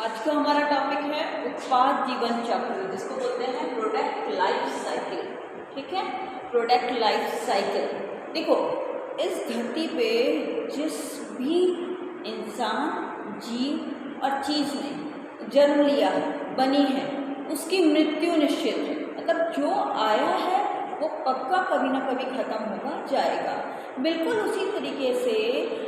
आज का हमारा टॉपिक है उत्पाद जीवन चक्र, जिसको बोलते हैं प्रोडक्ट लाइफ साइकिल। ठीक है, प्रोडक्ट लाइफ साइकिल। देखो, इस धरती पे जिस भी इंसान, जीव और चीज़ ने जन्म लिया है, बनी है, उसकी मृत्यु निश्चित है। मतलब जो आया है वो पक्का कभी ना कभी ख़त्म होगा, जाएगा। बिल्कुल उसी तरीके से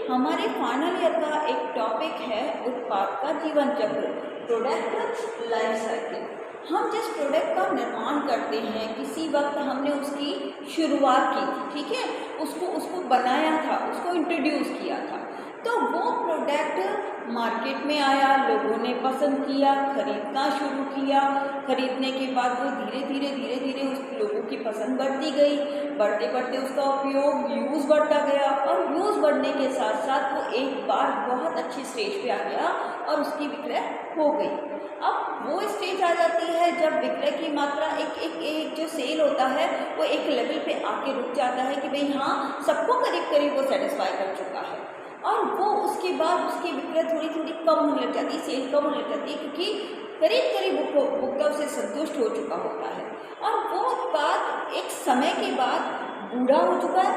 हमारे फाइनल ईयर का एक टॉपिक है उत्पाद का जीवन चक्र, प्रोडक्ट लाइफ साइकिल। हम जिस प्रोडक्ट का निर्माण करते हैं, किसी वक्त हमने उसकी शुरुआत की थी, ठीक है, उसको बनाया था, उसको इंट्रोड्यूस किया था, तो वो प्रोडक्ट मार्केट में आया, लोगों ने पसंद किया, खरीदना शुरू किया। खरीदने के बाद वो धीरे धीरे उस लोगों की पसंद बढ़ती गई, बढ़ते बढ़ते उसका उपयोग, यूज़ बढ़ता गया, और यूज़ बढ़ने के साथ साथ वो एक बार बहुत अच्छी स्टेज पे आ गया और उसकी विक्रय हो गई। अब वो स्टेज आ जाती है जब विक्रय की मात्रा एक जो सेल होता है वो एक लेवल पे आके रुक जाता है कि भाई हाँ, सबको करीब करीब वो सेटिस्फाई कर चुका है, और वो उसके बाद उसकी विक्रय थोड़ी कम होने लग जाती है, सेल कम होने लग जाती है, क्योंकि करीब उपभोक्ता उसे संतुष्ट हो चुका होता है, और वो उत्पाद एक समय के बाद बूढ़ा हो चुका है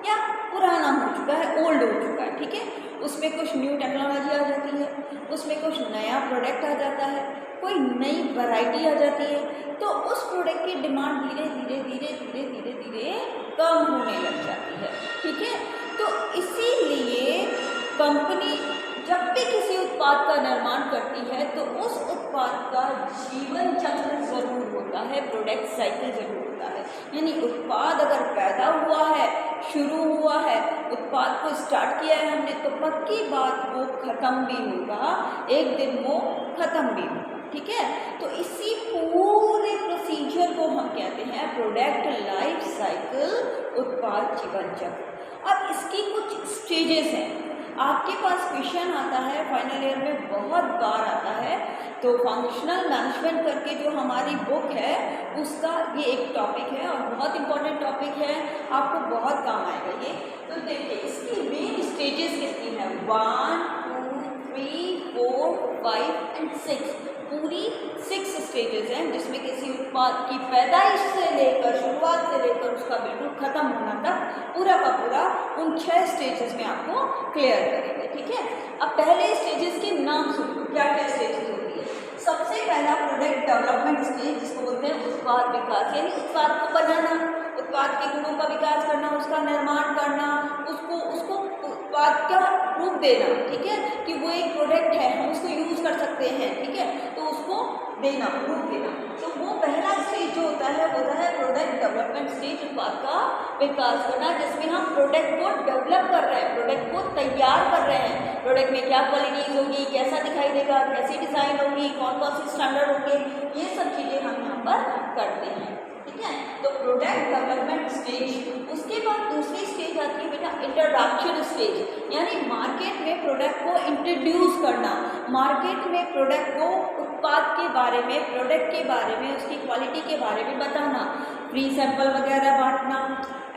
या पुराना हो चुका है, ओल्ड हो चुका है। ठीक है, उसमें कुछ न्यू टेक्नोलॉजी आ जाती है, उसमें कुछ नया प्रोडक्ट आ जाता है, कोई नई वैरायटी आ जाती है, तो उस प्रोडक्ट की डिमांड धीरे धीरे कम होने लग जाती है। ठीक है, तो इसीलिए कंपनी जब भी किसी उत्पाद का निर्माण करती है तो उस उत्पाद का जीवन चक्र जरूर होता है, प्रोडक्ट साइकिल जरूर होता है। यानी उत्पाद अगर पैदा हुआ है, शुरू हुआ है, उत्पाद को स्टार्ट किया है हमने, तो पक्की बात वो ख़त्म भी होगा, एक दिन वो ख़त्म भी होगा। ठीक है, तो इसी पूरे प्रोसीजर को हम कहते हैं प्रोडक्ट लाइफ साइकिल, उत्पाद जीवन चक्र। अब इसकी कुछ स्टेजेस हैं। आपके पास क्वेश्चन आता है फाइनल ईयर में, बहुत बार आता है, तो फंक्शनल मैनेजमेंट करके जो हमारी बुक है उसका ये एक टॉपिक है और बहुत इंपॉर्टेंट टॉपिक है, आपको बहुत काम आएगा ये। तो देखिए, इसकी मेन स्टेजेस कितनी है, 1 2 3 4 5 एंड 6, पूरी 6 स्टेजेस हैं, जिसमें किसी उत्पाद की पैदाइश से लेकर, शुरुआत से लेकर उसका बिल्कुल ख़त्म होना तक पूरा का पूरा उन 6 स्टेजेस में आपको क्लियर करेंगे। ठीक है, अब पहले स्टेजेस के नाम सुनो, क्या क्या स्टेजेस होती है। सबसे पहला प्रोडक्ट डेवलपमेंट स्टेज, जिसको बोलते हैं उत्पाद विकास, यानी उत्पाद को बनाना, उत्पाद के गुणों का विकास करना, उसका निर्माण करना, उसको उत्पाद का रूप देना। ठीक है, कि वो एक प्रोडक्ट है, हम उसको यूज़ कर सकते हैं। ठीक है, तो उसको देना, रूप देना। तो वो पहला स्टेज जो होता है प्रोडक्ट डेवलपमेंट स्टेज, उत्पाद का विकास करना, जिसमें हम प्रोडक्ट को डेवलप कर रहे हैं, प्रोडक्ट को तैयार कर रहे हैं, प्रोडक्ट में क्या क्वालिटीज़ होगी, कैसा दिखाई देगा, कैसी डिज़ाइन होगी, कौन कौन सी स्टैंडर्ड होंगे, ये सब चीज़ें हम यहाँ पर करते हैं। ठीक है, तो प्रोडक्ट डेवलपमेंट स्टेज। उसके बाद दूसरी स्टेज आती है बेटा इंट्रोडक्शन स्टेज, यानी मार्केट में प्रोडक्ट को इंट्रोड्यूस करना, मार्केट में प्रोडक्ट को, उत्पाद के बारे में, प्रोडक्ट के बारे में, उसकी क्वालिटी के बारे में बताना, फ्री सैंपल वगैरह बांटना,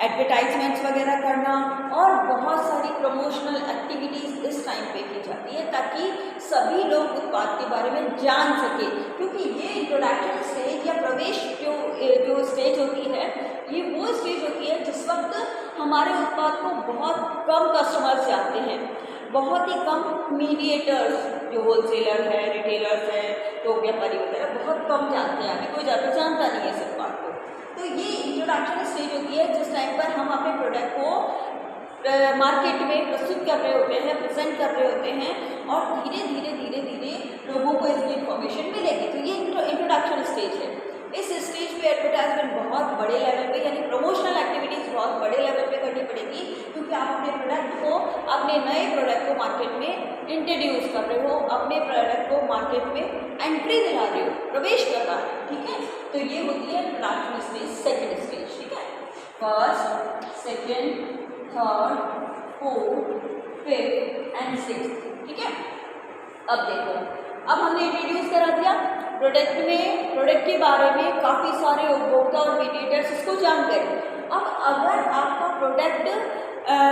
एडवर्टाइजमेंट्स वगैरह करना, और बहुत सारी प्रमोशनल एक्टिविटीज़ इस टाइम पे की जाती है ताकि सभी लोग उत्पाद के बारे में जान सके। क्योंकि ये इंट्रोडक्शन स्टेज या प्रवेश जो स्टेज होती है, ये वो स्टेज होती है जिस वक्त हमारे उत्पाद को बहुत कम कस्टमर्स जानते हैं, बहुत ही कम मीडिएटर्स, जो होलसेलर है, रिटेलर्स है, तो व्यापारी वगैरह बहुत कम जानते हैं, अभी कोई ज़्यादा जानता नहीं है इस उत्पाद को। तो ये इंट्रोडक्शन स्टेज होती है जिस टाइम पर हम अपने प्रोडक्ट को मार्केट में प्रस्तुत कर रहे होते हैं, प्रेजेंट कर रहे होते हैं, और धीरे धीरे लोगों को इसकी इन्फॉर्मेशन मिलेगी। तो ये इंट्रोडक्शन स्टेज है। इस स्टेज पे एडवर्टाइजमेंट बहुत बड़े लेवल पे, यानी प्रमोशनल एक्टिविटीज़ बहुत बड़े लेवल पे करनी पड़ेगी, क्योंकि आप अपने प्रोडक्ट को, अपने नए प्रोडक्ट को मार्केट में इंट्रोड्यूस कर रहे हो, अपने प्रोडक्ट को मार्केट में एंट्री दिला रहे हो, प्रवेश कर रहा है। ठीक है, तो ये होती है इंट्रोडक्शन स्टेज, सेकेंड स्टेज। ठीक है, first, second, third, fourth, fifth and sixth. ठीक है, अब देखो, अब हमने इंट्रोड्यूस करा दिया प्रोडक्ट के बारे में, काफ़ी सारे उपभोक्ता और मीडिएटर्स इसको जानकारी। अब अगर आपका प्रोडक्ट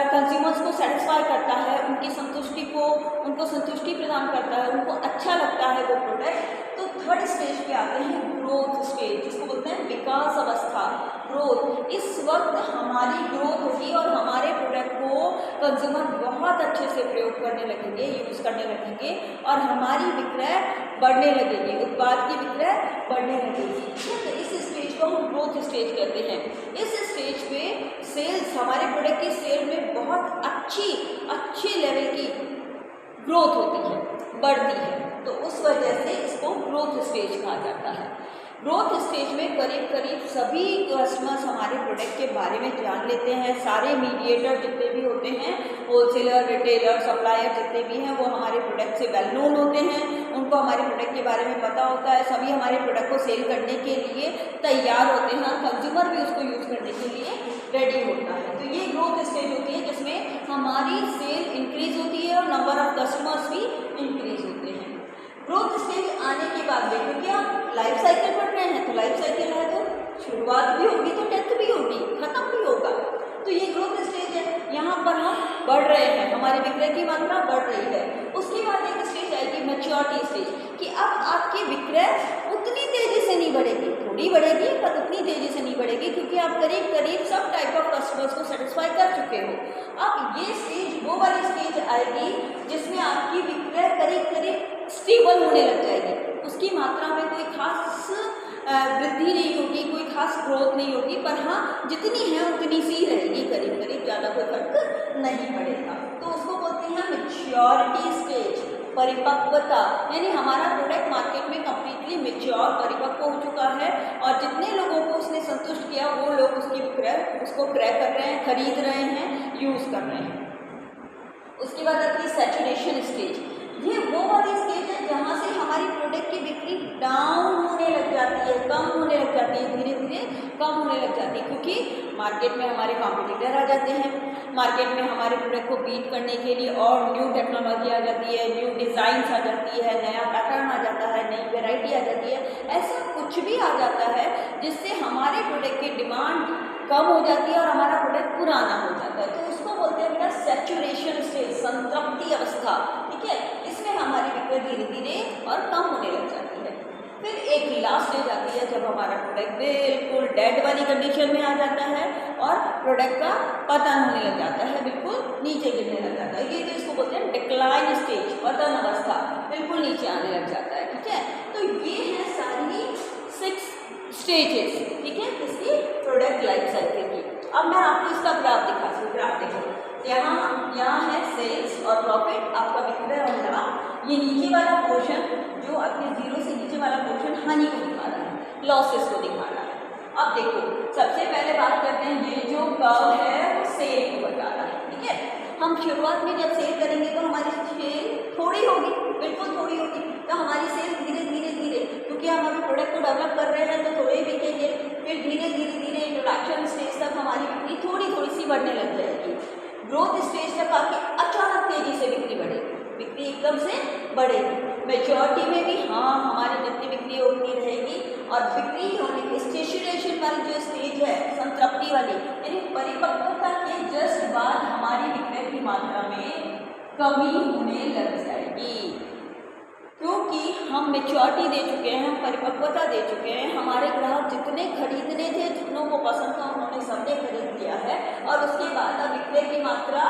कंज्यूमर्स को सेटिस्फाई करता है, उनकी संतुष्टि को, उनको संतुष्टि प्रदान करता है, उनको अच्छा लगता है वो प्रोडक्ट, तो थर्ड स्टेज पे आते हैं ग्रोथ स्टेज, जिसको बोलते हैं विकास अवस्था, ग्रोथ। इस वक्त हमारी ग्रोथ होगी और हमारे प्रोडक्ट को कंज्यूमर बहुत अच्छे से प्रयोग करने लगेंगे, यूज़ करने लगेंगे और हमारी विक्रय बढ़ने लगेगी, उत्पाद की विक्रय बढ़ने लगेगी। तो इस स्टेज को हम ग्रोथ स्टेज कहते हैं। इस स्टेज पे सेल्स, हमारे प्रोडक्ट की सेल में बहुत अच्छी लेवल की ग्रोथ होती है, बढ़ती है, तो उस वजह से इसको ग्रोथ स्टेज कहा जाता है। ग्रोथ स्टेज में करीब सभी कस्टमर्स हमारे प्रोडक्ट के बारे में जान लेते हैं। सारे मीडिएटर जितने भी होते हैं, होलसेलर, रिटेलर, सप्लायर जितने भी हैं, वो हमारे प्रोडक्ट से वेल नोन होते हैं, उनको हमारे प्रोडक्ट के बारे में पता होता है, सभी हमारे प्रोडक्ट को सेल करने के लिए तैयार होते हैं, कंज्यूमर भी उसको यूज़ करने के लिए रेडी होता है। तो ये ग्रोथ स्टेज होती है जिसमें हमारी सेल इंक्रीज होती है और नंबर ऑफ कस्टमर्स भी इंक्रीज होते हैं। ग्रोथ स्टेज आने के बाद देखो कि आप लाइफ साइकिल पढ़ रहे हैं, तो लाइफ साइकिल है तो शुरुआत भी होगी तो डेथ भी होगी, खत्म भी होगा, तो ये ग्रोथ स्टेज है। यहाँ पर हम बढ़ रहे हैं, हमारी विक्रय की मात्रा बढ़ रही है। उसके बाद एक स्टेज आएगी मैच्योरिटी स्टेज, कि अब आपकी विक्रय उतनी तेजी से नहीं बढ़ेगी, थोड़ी बढ़ेगी पर उतनी तेजी से नहीं बढ़ेगी, क्योंकि आप करीब सब टाइप ऑफ कस्टमर्स को सेटिस्फाई कर चुके हो। अब ये स्टेज, वो वाली स्टेज आएगी जिसमें आपकी विक्रय करीब स्टेबल होने लग जाएगी, उसकी मात्रा में कोई खास वृद्धि नहीं होगी, कोई खास ग्रोथ नहीं होगी, पर हाँ जितनी है उतनी सी रहेगी, करीब ज़्यादा कोई फर्क नहीं पड़ेगा। तो उसको बोलते हैं मैच्योरिटी स्टेज, परिपक्वता, यानी हमारा प्रोडक्ट मार्केट में कम्प्लीटली मैच्योर, परिपक्व हो चुका है और जितने लोगों को उसने संतुष्ट किया वो लोग उसको क्रय कर रहे हैं, खरीद रहे हैं, यूज़ कर रहे हैं। उसके बाद आती है सैचुरेशन स्टेज। ये वो वाली स्टेज है जहाँ से हमारी प्रोडक्ट की बिक्री डाउन होने लग जाती है, कम होने लग जाती है, धीरे धीरे कम होने लग जाती है, क्योंकि मार्केट में हमारे कॉम्पिटिटर आ जाते हैं, मार्केट में हमारे प्रोडक्ट को बीट करने के लिए और न्यू टेक्नोलॉजी आ जाती है, न्यू डिज़ाइंस आ जाती है, नया पैटर्न आ जाता है, नई वेराइटी आ जाती है, ऐसा कुछ भी आ जाता है जिससे हमारे प्रोडक्ट की डिमांड कम हो जाती है और हमारा प्रोडक्ट पुराना हो जाता है, तो उसको बोलते हैं बेटा सैचुरेशन स्टेज, संतृप्ति अवस्था। ठीक है, इसमें हमारी बिक्री धीरे धीरे और कम होने लग जाती है। फिर एक लास्ट स्टेज आती है जब हमारा प्रोडक्ट बिल्कुल डेड वाली कंडीशन में आ जाता है और प्रोडक्ट का पतन होने लग जाता है, बिल्कुल नीचे गिरने लग जाता है। ये तो इसको बोलते हैं डिक्लाइन स्टेज, पतन अवस्था, बिल्कुल नीचे आने लग जाता है। ठीक है, तो ये है सारी 6 स्टेजेस, ठीक है, इसकी प्रोडक्ट लाइफ साइकिल की। अब मैं आपको इसका ग्राफ दिखाती हूँ। ग्राफ देखो, यहाँ है सेल्स और प्रॉफिट, आपका विक्रय और लाभ। ये नीचे वाला पोर्शन जो अपने जीरो से नीचे वाला पोर्शन हानि को दिखा रहा है, लॉसेस को दिखा रहा है। अब देखो, सबसे पहले बात करते हैं, ये जो कर्व है वो सेल को बता रहा है। ठीक है, हम शुरुआत में जब सेल करेंगे तो हमारी सेल थोड़ी होगी, बिल्कुल थोड़ी होगी, तो हमारी सेल धीरे धीरे क्योंकि हम अभी प्रोडक्ट को डेवलप कर रहे हैं तो थोड़े ही बिकेंगे, फिर धीरे धीरे इंट्रोडक्शन स्टेज तक हमारी बिक्री थोड़ी सी बढ़ने लग जाएगी। ग्रोथ स्टेज तक आके अचानक तेजी से बिक्री बढ़ेगी, बिक्री एकदम से बढ़ेगी। मैच्योरिटी में भी हाँ हमारी जितनी बिक्री उतनी रहेगी, और बिक्री होने की स्टेशनेशन वाली जो स्टेज है, संतृप्ति वाली, यानी परिपक्वता के जस्ट बाद हमारी बिक्री की मात्रा में कमी होने लग जाएगी, क्योंकि हम मैच्योरिटी दे चुके हैं, हम परिपक्वता दे चुके हैं, हमारे ग्राहक जितने खरीदने थे, जितनों को पसंद था, उन्होंने सबने खरीद लिया है, और उसके बाद अब विक्रय की मात्रा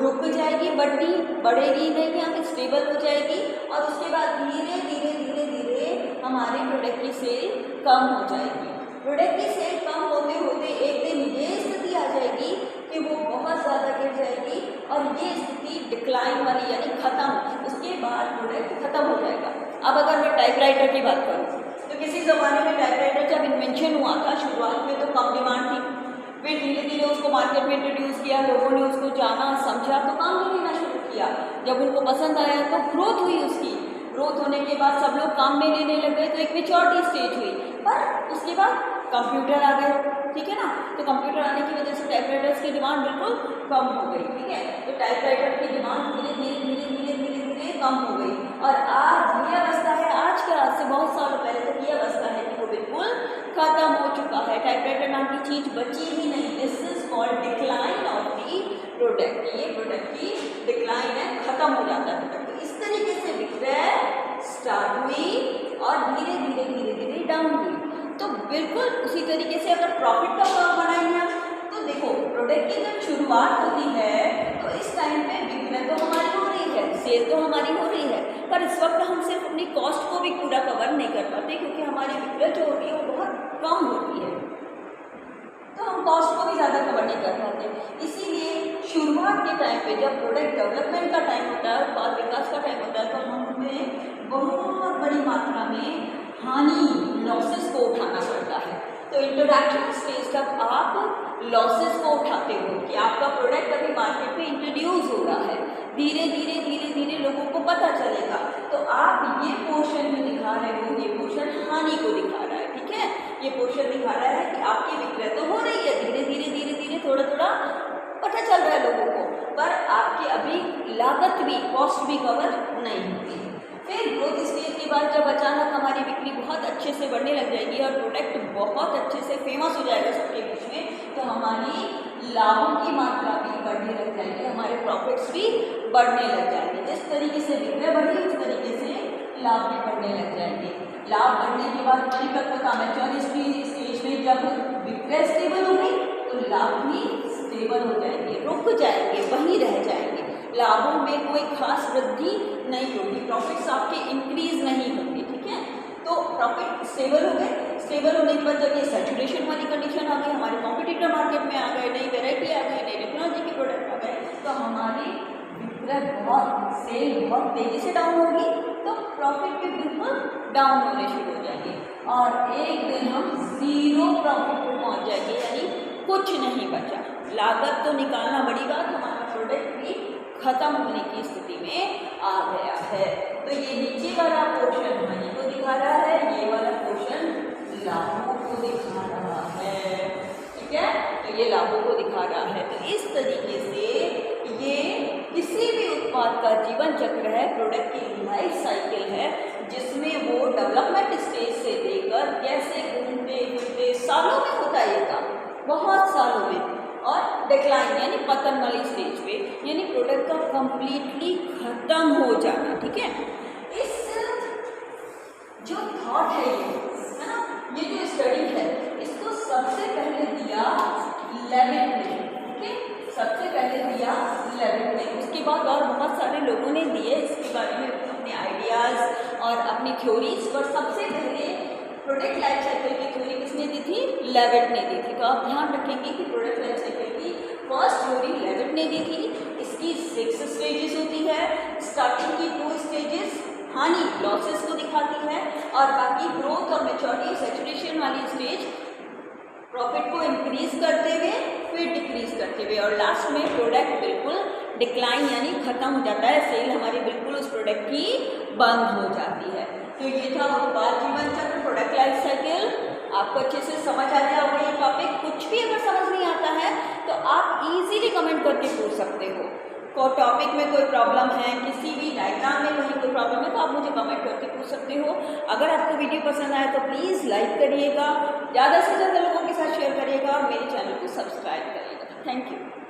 रुक जाएगी, बढ़ेगी नहीं, यहाँ पे स्टेबल हो जाएगी, और उसके बाद धीरे धीरे हमारे प्रोडक्ट की सेल कम हो जाएगी। प्रोडक्ट की सेल कम होते होते एक दिन ये स्थिति आ जाएगी कि वो बहुत ज़्यादा गिर जाएगी, और ये स्थिति डिक्लाइन वाली यानी खत्म, उसके बाद प्रोडक्ट खत्म हो जाएगा। अब अगर मैं टाइपराइटर की बात करूँ तो किसी ज़माने में टाइपराइटर जब इन्वेंशन हुआ था, शुरुआत में तो कम डिमांड थी, फिर धीरे धीरे उसको मार्केट में इंट्रोड्यूस किया, लोगों ने उसको जाना समझा तो काम भी लेना शुरू किया। जब उनको पसंद आया तो ग्रोथ हुई, उसकी ग्रोथ होने के बाद सब लोग काम में लेने लग गए, तो एक मैच्योरिटी स्टेज हुई। पर उसके बाद कंप्यूटर आ गए, ठीक है ना, तो कंप्यूटर आने की वजह से टाइपराइटर्स की डिमांड बिल्कुल कम हो गई। ठीक है, तो टाइपराइटर की डिमांड धीरे धीरे कम हो गई, और आज ये अवस्था है, आज के आज से बहुत सालों पहले तक ये अवस्था है कि वो बिल्कुल खत्म हो चुका है, टाइपराइटर नाम की चीज़ बची ही नहीं। This is called decline of the product, ये प्रोडक्ट की डिक्लाइन है, खत्म हो जाता है प्रोडक्ट। इस स्टार्ट हुई और धीरे धीरे धीरे धीरे डाउन हुई। तो बिल्कुल उसी तरीके से अगर प्रॉफिट का कर्व बनाएंगे हम, तो देखो प्रोडक्ट की जब शुरुआत होती है तो इस टाइम पे विक्रय तो हमारी हो रही है, सेल तो हमारी हो रही है, पर इस वक्त हम सिर्फ अपनी कॉस्ट को भी पूरा कवर नहीं कर पाते, क्योंकि हमारी विक्रय जो होती है वो बहुत कम होती है, तो हम कॉस्ट को भी ज़्यादा कवर नहीं कर पाते। इसीलिए शुरुआत के टाइम पे जब प्रोडक्ट डेवलपमेंट का टाइम होता है, उत्पाद विकास का टाइम होता है, तो हमें बहुत बड़ी मात्रा में हानि, लॉसेस को उठाना पड़ता है। तो इंट्रोडक्शन स्टेज तक आप लॉसेस को उठाते हो कि आपका प्रोडक्ट अभी मार्केट में इंट्रोड्यूस हो रहा है, धीरे धीरे धीरे धीरे लोगों को पता चलेगा, तो आप ये पोर्शन में दिखा रहे हो, ये पोर्शन हानि को दिखा रहा है, ठीक है। ये पोर्शन दिखा रहा है कि आपकी विक्रय तो हो रही है, धीरे धीरे धीरे धीरे थोड़ा थोड़ा पता चल रहा है लोगों को, पर आपकी अभी लागत भी, कॉस्ट भी कवर नहीं होती। फिर ग्रोथ स्टेज के बाद जब अचानक हमारी बिक्री बहुत अच्छे से बढ़ने लग जाएगी और प्रोडक्ट बहुत अच्छे से फेमस हो जाएगा सबके बीच में, तो हमारी लाभों की मात्रा भी बढ़ने लग जाएगी, हमारे प्रॉफिट्स भी बढ़ने लग जाएंगे। जिस तरीके से विक्रय बढ़ी उस तरीके से लाभ भी बढ़ने लग जाएंगे। लाभ बढ़ने के बाद परिपक्वता, मैच्योरिटी स्टेज में जब विक्रय स्टेबल हो गई तो लाभ भी स्टेबल हो जाएंगे, रुक जाएंगे, वहीं रह जाएंगे, लाभों में कोई खास वृद्धि नहीं होगी, प्रॉफिट्स आपके इंक्रीज नहीं होंगे, ठीक है। तो प्रॉफिट स्टेबल हो गए, स्टेबल होने के बाद जब ये सैचुरेशन वाली कंडीशन आ गई, हमारे कॉम्पिटिटर मार्केट में आ गए, नई वेराइटी आ गई, नई टेक्नोलॉजी के प्रोडक्ट आ गए, तो हमारी विक्रय बहुत, सेल बहुत तेजी से डाउन होगी, तो प्रॉफिट भी बिल्कुल डाउन होने शुरू हो जाएंगे और एक दिन हम जीरो प्रॉफिट पे पहुंच जाएंगे, यानी कुछ नहीं बचा, लागत तो निकालना बड़ी बात, हमारा प्रोडक्ट भी खत्म होने की स्थिति में आ गया है। तो ये नीचे वाला पोर्शन हानि को दिखा रहा है, ये वाला पोर्शन लाभों को दिखा रहा है, ठीक है। तो ये लाभों को दिखा रहा है। तो इस तरीके से ये किसी भी उत्पाद का जीवन चक्र है, प्रोडक्ट की लाइफ साइकिल है, जिसमें वो डेवलपमेंट स्टेज से लेकर कैसे घूमते फिरते सालों में होता है ये काम, बहुत सालों में, और डिक्लाइन यानी पतन वाली स्टेज पे, यानी प्रोडक्ट का कंप्लीटली खत्म हो जाना, ठीक है। इस जो थॉट है ये, है ना, ये जो स्टडी है, इसको सबसे पहले दिया लेविट ने, ठीक है, सबसे पहले दिया लेविट ने, उसके बाद और बहुत सारे लोगों ने दिए इसके बारे में अपने आइडियाज़ और अपनी थ्योरीज, पर सबसे पहले प्रोडक्ट लाइफ साइकिल की थ्योरी किसने दी थी? लेविट ने दी थी। तो आप ध्यान रखेंगे कि प्रोडक्ट लाइफ साइकिल की फर्स्ट थ्योरी लेविट ने दी थी। इसकी 6 स्टेजेस होती है। स्टार्टिंग की 2 स्टेजेस हानि, लॉसेस को दिखाती है, और बाकी ग्रोथ और मैच्योरिटी, सैचुरेशन वाली स्टेज प्रॉफिट को इंक्रीज करते हुए फिर डिक्रीज करते हुए, और लास्ट में प्रोडक्ट बिल्कुल डिक्लाइन यानी खत्म हो जाता है, सेल हमारी बिल्कुल उस प्रोडक्ट की बंद हो जाती है। तो ये था उत्पाद जीवन चक्र, प्रोडक्ट लाइफ साइकिल। आपको अच्छे से समझ आ गया होगा ये टॉपिक। कुछ भी अगर समझ नहीं आता है तो आप इजीली कमेंट करके पूछ सकते हो। को टॉपिक में कोई प्रॉब्लम है, किसी भी डायग्राम में कहीं कोई प्रॉब्लम है, तो आप मुझे कमेंट करके पूछ सकते हो। अगर आपको वीडियो पसंद आए तो प्लीज़ लाइक करिएगा, ज़्यादा से ज़्यादा लोगों के साथ शेयर करिएगा और मेरे चैनल को सब्सक्राइब करिएगा। Thank you.